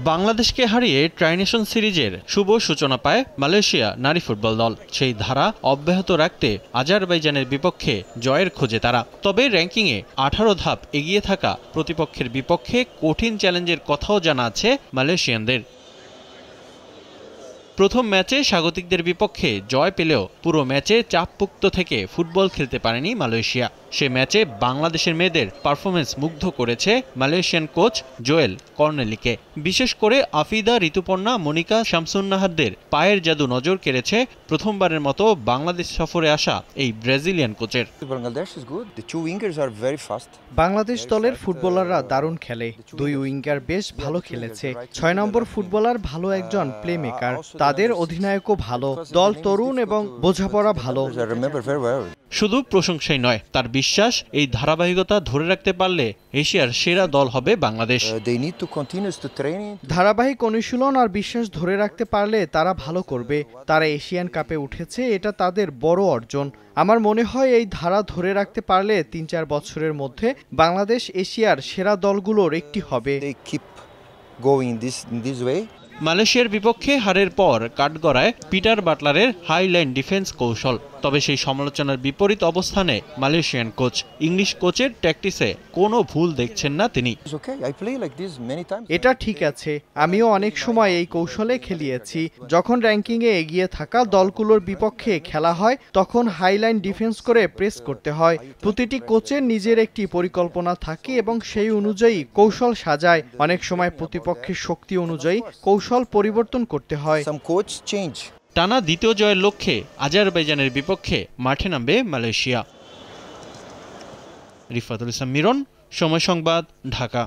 বাংলাদেশকে হারিয়ে ট্রাইনেশন সিরিজের শুভ সূচনা পায় মালয়েশিয়া নারী ফুটবল দল। সেই ধারা অব্যাহত রাখতে আজারবাইজানের বিপক্ষে জয়ের খোঁজে তারা। তবে র্যাঙ্কিংয়ে 18 ধাপ এগিয়ে থাকা প্রতিপক্ষের বিপক্ষে কঠিন চ্যালেঞ্জের কথাও জানা আছে মালয়েশিয়ানদের। প্রথম ম্যাচে স্বাগতিকদের বিপক্ষে জয় পেলেও পুরো ম্যাচে চাপমুক্ত থেকে ফুটবল খেলতে পারেনি মালয়েশিয়া। সে ম্যাচে বাংলাদেশের মেয়েদের পারফরমেন্স মুগ্ধ করেছে মালয়েশিয়ান কোচ জোয়েল কর্নেলিকে। বিশেষ করে আফিদা, ঋতুপর্ণা, মনিকা, শামসুন্নাহারদের পায়ের জাদু নজর কেড়েছে প্রথমবারের মতো বাংলাদেশ সফরে আসা এই ব্রাজিলিয়ান কোচের। বাংলাদেশ দলের ফুটবলাররা দারুণ খেলে, দুই উইঙ্গার বেশ ভালো খেলেছে। 6 নম্বর ফুটবলার ভালো একজন প্লেমেকার, তাদের অধিনায়কও ভালো, দল তরুণ এবং বোঝাপড়া ভালো। শুধু প্রশংসাই নয়, তার বিশ্বাস এই ধারাবাহিকতা ধরে রাখতে পারলে এশিয়ার সেরা দল হবে বাংলাদেশ। ধারাবাহিক অনুশীলন আর বিশ্বাস ধরে রাখতে পারলে তারা ভালো করবে। তারা এশিয়ান কাপে উঠেছে, এটা তাদের বড় অর্জন। আমার মনে হয় এই ধারা ধরে রাখতে পারলে 3-4 বছরের মধ্যে বাংলাদেশ এশিয়ার সেরা দলগুলোর একটি হবে। মালয়েশিয়ার বিপক্ষে হারের পর কাঠগড়ায় পিটার বাটলারের হাইলাইন ডিফেন্স কৌশল। তবে সেই সমালোচনার বিপরীত অবস্থানে মালয়েশিয়ান কোচ। ইংলিশ কোচের ট্যাকটিসে কোনো ভুল দেখছেন না তিনি। এটা ঠিক আছে, আমিও অনেক সময় এই কৌশলে খেলিয়েছি। যখন র্যাঙ্কিংয়ে এগিয়ে থাকা দলগুলোর বিপক্ষে খেলা হয় তখন হাইলাইন ডিফেন্স করে প্রেস করতে হয়। প্রতিটি কোচের নিজের একটি পরিকল্পনা থাকে এবং সেই অনুযায়ী কৌশল সাজায়। অনেক সময় প্রতিপক্ষের শক্তি অনুযায়ী কৌশল পরিবর্তন করতে হয়। টানা দ্বিতীয় জয়ের লক্ষ্যে আজারবাইজানের বিপক্ষে মাঠে নামবে মালয়েশিয়া। রিফাতুল ইসলাম মিরন, সময় সংবাদ, ঢাকা।